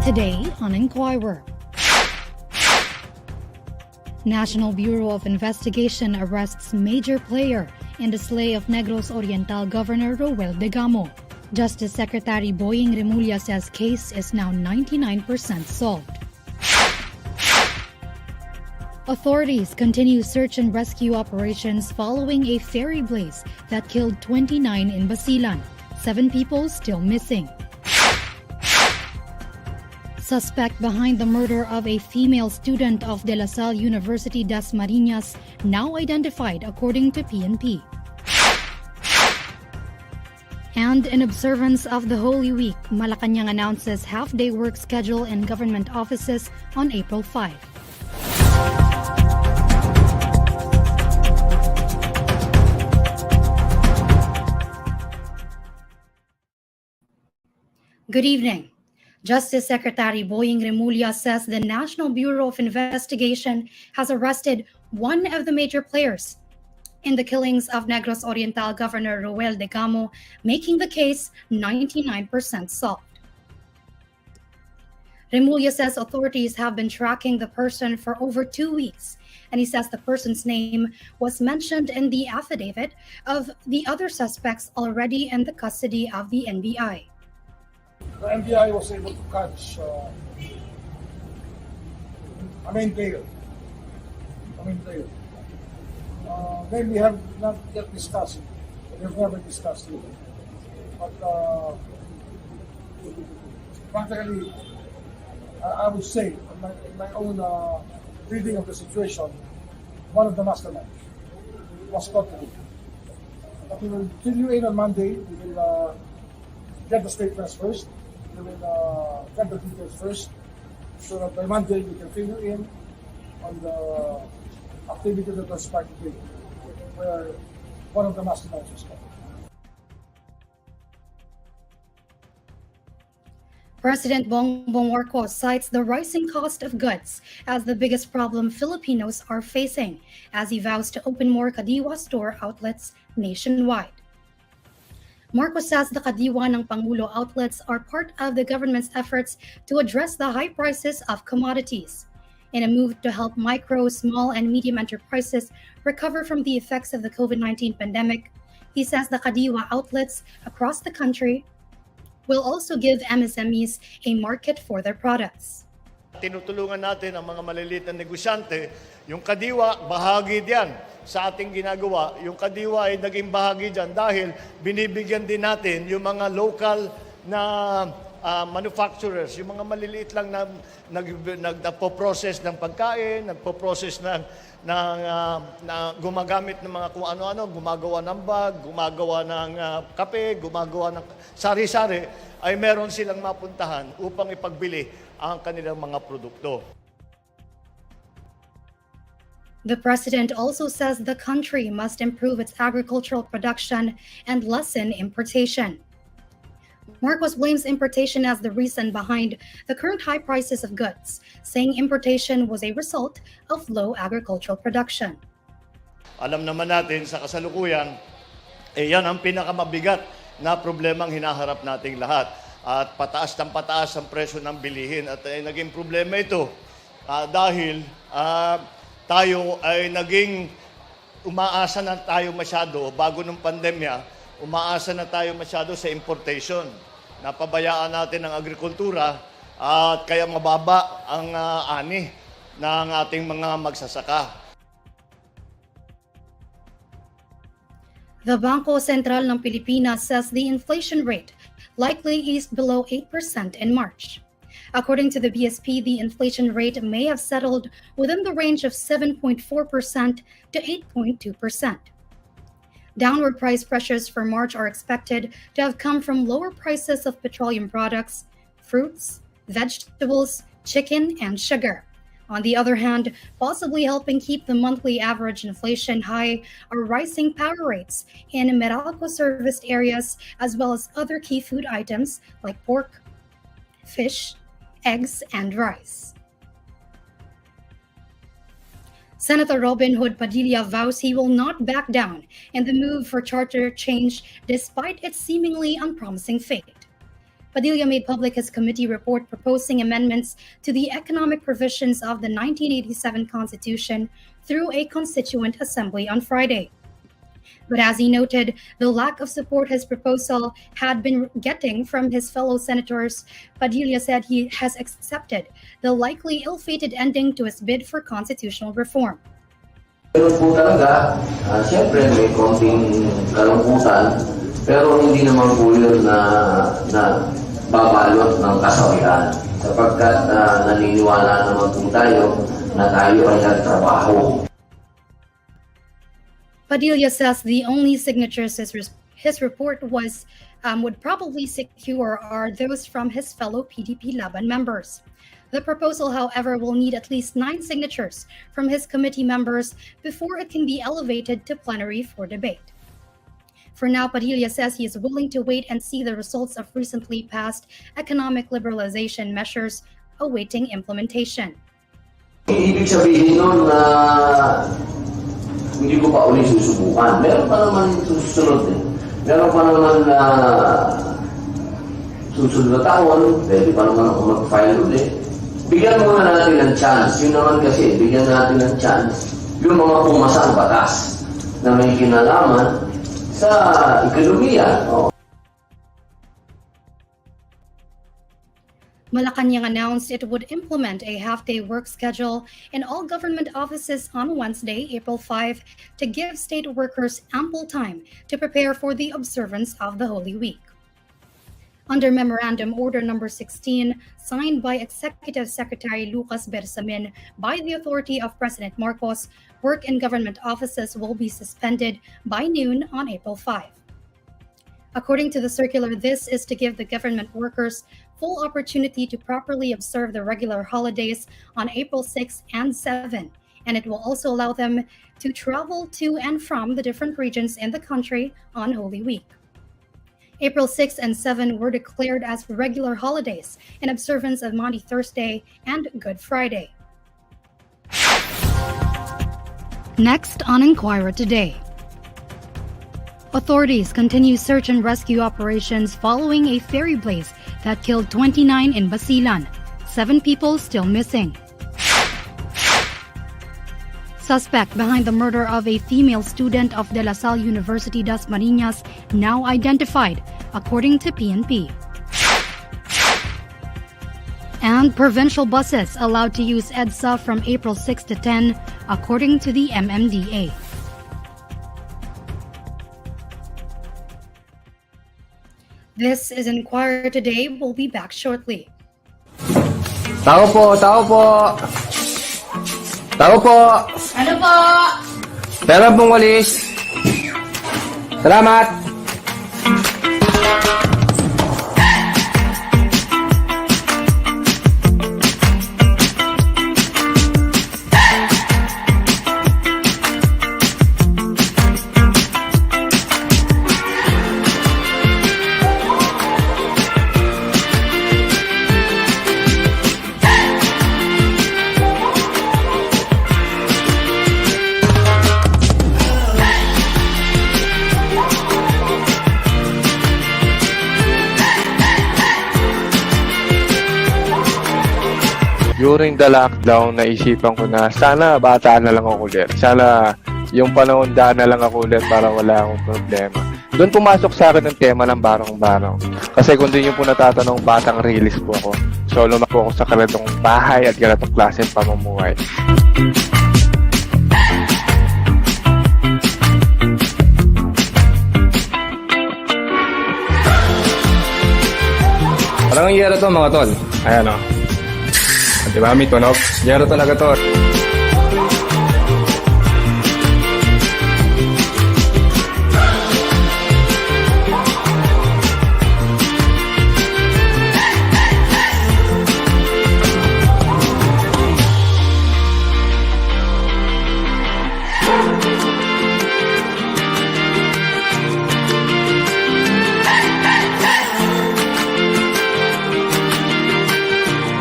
Today on Inquirer. National Bureau of Investigation arrests major player in the slay of Negros Oriental Governor Degamo. Justice Secretary Boying Remulla says case is now 99% solved. Authorities continue search and rescue operations following a ferry blaze that killed 29 in Basilan. 7 people still missing. Suspect behind the murder of a female student of De La Salle University-Dasmariñas now identified according to PNP. And in observance of the Holy Week, Malacañang announces half-day work schedule in government offices on April 5. Good evening. Justice Secretary Boying Remulla says the National Bureau of Investigation has arrested one of the major players in the killings of Negros Oriental Governor Degamo, making the case 99% solved. Remulla says authorities have been tracking the person for over 2 weeks, and he says the person's name was mentioned in the affidavit of the other suspects already in the custody of the NBI. The NBI was able to catch a main player. Then we have not yet discussed it. We have never discussed it. But practically, I would say, in my own reading of the situation, one of the masterminds was caught today. But we will fill you in on Monday. We will get the statements first. We will get the details first, so that by Monday we can fill you in on the activity that was started today, where one of the masterminds was caught. President Bongbong Marcos cites the rising cost of goods as the biggest problem Filipinos are facing, as he vows to open more Kadiwa store outlets nationwide. Marcos says the Kadiwa ng Pangulo outlets are part of the government's efforts to address the high prices of commodities. In a move to help micro, small, and medium enterprises recover from the effects of the COVID-19 pandemic, he says the Kadiwa outlets across the country will also give MSMEs a market for their products. Tinutulungan natin ang mga maliliit na negosyante. Yung Kadiwa, bahagi diyan sa ating ginagawa. Yung Kadiwa ay naging bahagi diyan dahil binibigyan din natin yung mga local na manufacturers, yung mga maliliit lang na nagpo-process ng pagkain, nagpo-process na gumagamit ng mga kung ano-ano, gumagawa ng bag, gumagawa ng kape, gumagawa ng sari-sari, ay meron silang mapuntahan upang ipagbili ang kanilang mga produkto. The president also says the country must improve its agricultural production and lessen importation. Marcos blames importation as the reason behind the current high prices of goods, saying importation was a result of low agricultural production. Alam naman natin sa kasalukuyan, yan ang pinakamabigat na problemang hinaharap nating lahat. At pataas ang presyo ng bilihin. At naging problema ito dahil tayo ay naging umaasa na tayo masyado bago ng pandemya, umaasa na tayo masyado sa importation. Napabayaan natin ang agrikultura at kaya mababa ang ani ng ating mga magsasaka. The Bangko Sentral ng Pilipinas says the inflation rate likely eased below 8% in March. According to the BSP, the inflation rate may have settled within the range of 7.4% to 8.2%. Downward price pressures for March are expected to have come from lower prices of petroleum products, fruits, vegetables, chicken, and sugar. On the other hand, possibly helping keep the monthly average inflation high are rising power rates in Meralco-serviced areas, as well as other key food items like pork, fish, eggs, and rice. Senator Robin Hood Padilla vows he will not back down in the move for charter change despite its seemingly unpromising fate. Padilla made public his committee report proposing amendments to the economic provisions of the 1987 Constitution through a Constituent Assembly on Friday. But as he noted, the lack of support his proposal had been getting from his fellow senators, Padilla said he has accepted the likely ill-fated ending to his bid for constitutional reform. Meron po talaga, siyempre may konting kalungkutan, pero hindi naman po yun na babalot ng kasawian. Sapagkat naniniwala naman po tayo na tayo ay nagtrabaho. Padilla says the only signatures his report would probably secure are those from his fellow PDP Laban members. The proposal, however, will need at least 9 signatures from his committee members before it can be elevated to plenary for debate. For now, Padilla says he is willing to wait and see the results of recently passed economic liberalization measures awaiting implementation. Ibig sabihin nun na hindi ko pa ulit susubukan. Meron pa naman susunod eh. Meron pa naman susunod na taon. Pwede pa naman ako mag-file ulit. Bigyan muna natin ng chance. Yun naman kasi, bigyan natin ng chance yung mga pumasang batas na may kinalaman sa ekonomiya. Malacañang announced it would implement a half-day work schedule in all government offices on Wednesday, April 5, to give state workers ample time to prepare for the observance of the Holy Week. Under Memorandum Order Number 16, signed by Executive Secretary Lucas Bersamin by the authority of President Marcos, work in government offices will be suspended by noon on April 5. According to the circular, this is to give the government workers full opportunity to properly observe the regular holidays on April 6 and 7, and it will also allow them to travel to and from the different regions in the country on Holy Week. April 6 and 7 were declared as regular holidays in observance of Maundy Thursday and Good Friday. Next on Inquirer Today. Authorities continue search and rescue operations following a ferry blaze that killed 29 in Basilan. 7 people still missing. Suspect behind the murder of a female student of DLSU-Dasmariñas now identified, according to PNP. And provincial buses allowed to use Edsa from April 6 to 10, according to the MMDA. This is Inquirer Today. We'll be back shortly. Tao po, tao po. Tao po. Ano po? Pera pong walis. Salamat. During the lockdown, naisipan ko na sana bata na lang ako ulit. Sana yung panahon daan na lang ako ulit para wala akong problema. Doon pumasok sa akin ang tema ng barong-barong. Kasi kung di nyo po natatanong, batang release po ako. So lumaki po ako sa ganitong bahay at ganitong klase ng pamumuhay. Parang ang yero to mga tol. Ayan o. Diba, may tunog? Yero talaga to.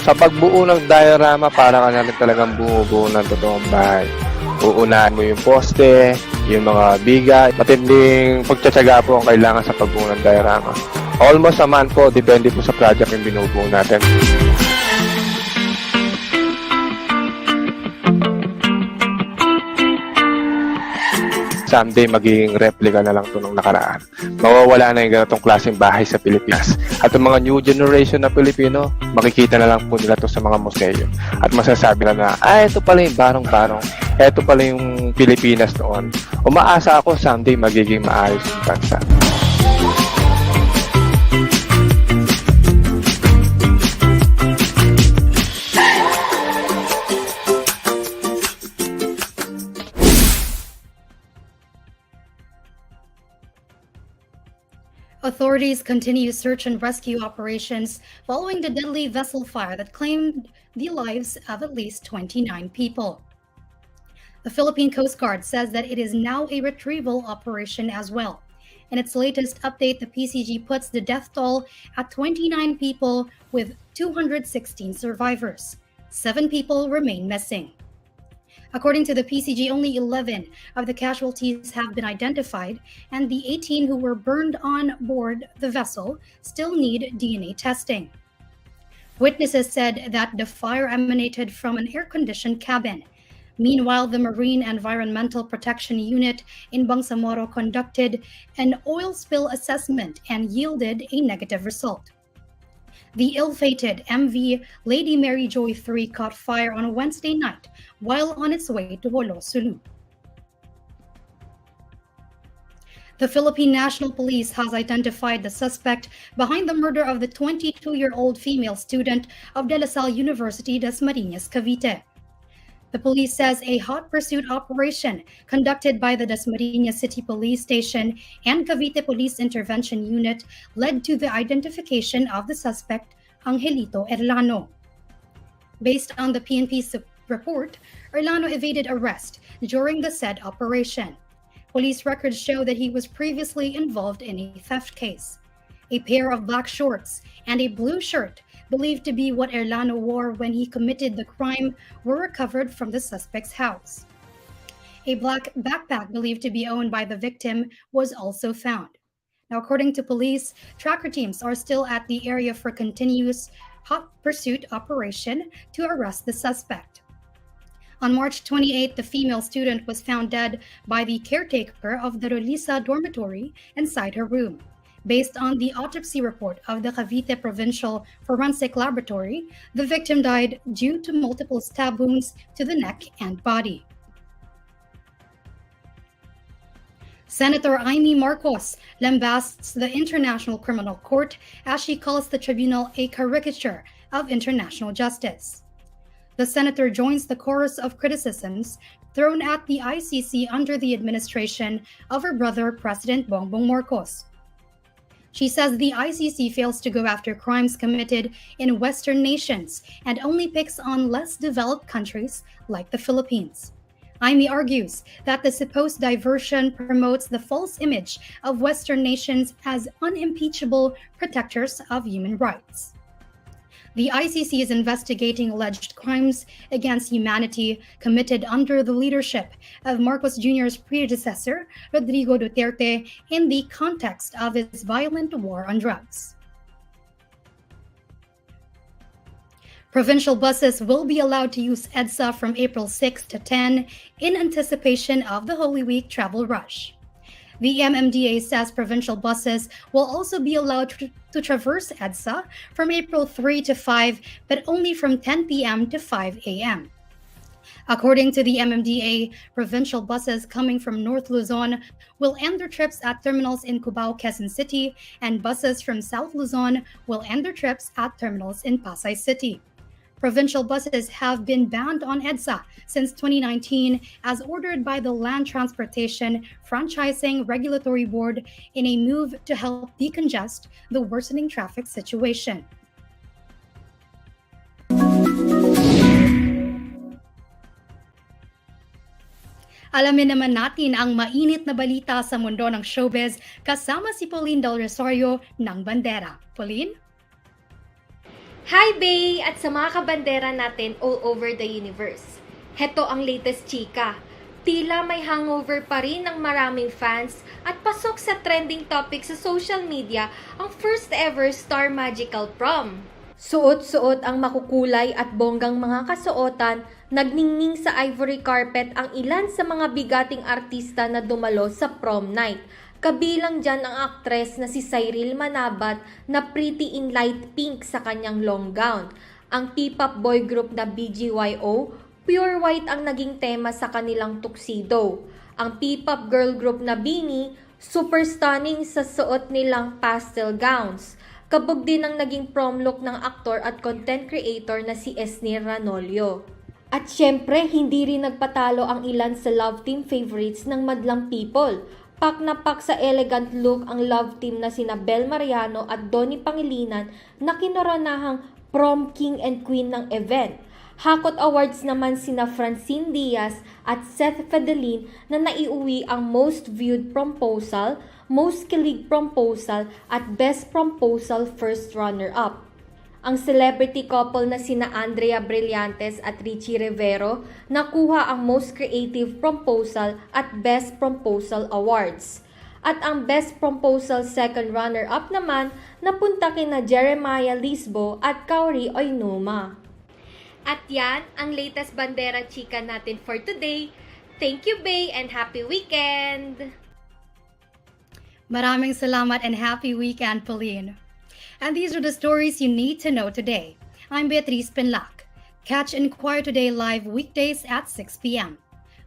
Sa pagbuo ng diorama, para ka na rin talagang bumubuo ng totoong bahay. Uunahan mo yung poste, yung mga biga. Matinding pagtsatsaga po ang kailangan sa pagbuo ng diorama. Almost a month po, depende po sa project yung binubuo natin. Someday, magiging replica na lang ito nung nakaraan. Mawawala na yung ganitong klaseng bahay sa Pilipinas. At yung mga new generation na Pilipino, makikita na lang po nila ito sa mga museo. At masasabi na, ito pala yung barong-barong. Ito pala yung Pilipinas noon. Umaasa ako, someday, magiging maayos yung bansa. Authorities continue search and rescue operations following the deadly vessel fire that claimed the lives of at least 29 people. The Philippine Coast Guard says that it is now a retrieval operation as well. In its latest update, the PCG puts the death toll at 29 people with 216 survivors. 7 people remain missing. According to the PCG, only 11 of the casualties have been identified, and the 18 who were burned on board the vessel still need DNA testing. Witnesses said that the fire emanated from an air-conditioned cabin. Meanwhile, the Marine Environmental Protection Unit in Bangsamoro conducted an oil spill assessment and yielded a negative result. The ill-fated MV Lady Mary Joy 3 caught fire on Wednesday night while on its way to Wolo, Sulu. The Philippine National Police has identified the suspect behind the murder of the 22-year-old female student of De La Salle University, Dasmariñas, Cavite. The police says a hot pursuit operation conducted by the Dasmariñas City Police Station and Cavite Police Intervention Unit led to the identification of the suspect, Angelito Erlano. Based on the PNP's report, Erlano evaded arrest during the said operation. Police records show that he was previously involved in a theft case. A pair of black shorts and a blue shirt, believed to be what Erlano wore when he committed the crime, were recovered from the suspect's house. A black backpack believed to be owned by the victim was also found. Now, according to police, tracker teams are still at the area for continuous hot pursuit operation to arrest the suspect. On March 28, the female student was found dead by the caretaker of the Rolisa dormitory inside her room. Based on the autopsy report of the Cavite Provincial Forensic Laboratory, the victim died due to multiple stab wounds to the neck and body. Senator Imee Marcos lambasts the International Criminal Court as she calls the tribunal a caricature of international justice. The senator joins the chorus of criticisms thrown at the ICC under the administration of her brother, President Bongbong Marcos. She says the ICC fails to go after crimes committed in Western nations and only picks on less developed countries like the Philippines. Imee argues that the supposed diversion promotes the false image of Western nations as unimpeachable protectors of human rights. The ICC is investigating alleged crimes against humanity committed under the leadership of Marcos Jr.'s predecessor, Rodrigo Duterte, in the context of his violent war on drugs. Provincial buses will be allowed to use Edsa from April 6 to 10 in anticipation of the Holy Week travel rush. The MMDA says provincial buses will also be allowed to traverse Edsa from April 3 to 5, but only from 10 p.m. to 5 a.m. According to the MMDA, provincial buses coming from North Luzon will end their trips at terminals in Cubao, Quezon City, and buses from South Luzon will end their trips at terminals in Pasay City. Provincial buses have been banned on Edsa since 2019 as ordered by the Land Transportation Franchising Regulatory Board in a move to help decongest the worsening traffic situation. Alamin naman natin ang mainit na balita sa mundo ng showbiz kasama si Pauline Del Rosario ng Bandera. Pauline? Hi, Bay! At sa mga kabandera natin all over the universe. Heto ang latest chika. Tila may hangover pa rin ng maraming fans at pasok sa trending topic sa social media ang first ever Star Magical Prom. Suot-suot ang makukulay at bonggang mga kasuotan, nagningning sa ivory carpet ang ilan sa mga bigating artista na dumalo sa prom night. Kabilang dyan ang aktres na si Cyril Manabat na pretty in light pink sa kanyang long gown. Ang P-pop boy group na BGYO, pure white ang naging tema sa kanilang tuxedo. Ang P-pop girl group na BINI, super stunning sa suot nilang pastel gowns. Kabog din ang naging prom look ng aktor at content creator na si Esnir Ranolio. At syempre, hindi rin nagpatalo ang ilan sa love team favorites ng madlang people. Pak na pak sa elegant look ang love team na sina Bel Mariano at Donnie Pangilinan na kinoronahang prom king and queen ng event. Hakot awards naman sina Francine Diaz at Seth Fedelin na naiuwi ang most viewed proposal, most kilig proposal at best proposal first runner-up. Ang celebrity couple na sina Andrea Brillantes at Richie Rivero nakuha ang most creative proposal at best proposal awards. At ang best proposal second runner-up naman napunta kina Jeremiah Lisbo at Kauri Oinuma. At yan ang latest bandera chika natin for today. Thank you, Bay, and happy weekend! Maraming salamat and happy weekend, Pauline. And these are the stories you need to know today. I'm Beatrice Pinlac. Catch Inquire Today live weekdays at 6 p.m.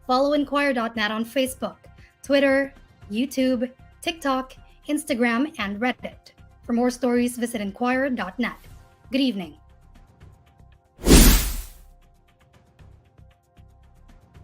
Follow INQUIRER.net on Facebook, Twitter, YouTube, TikTok, Instagram, and Reddit. For more stories, visit INQUIRER.net. Good evening.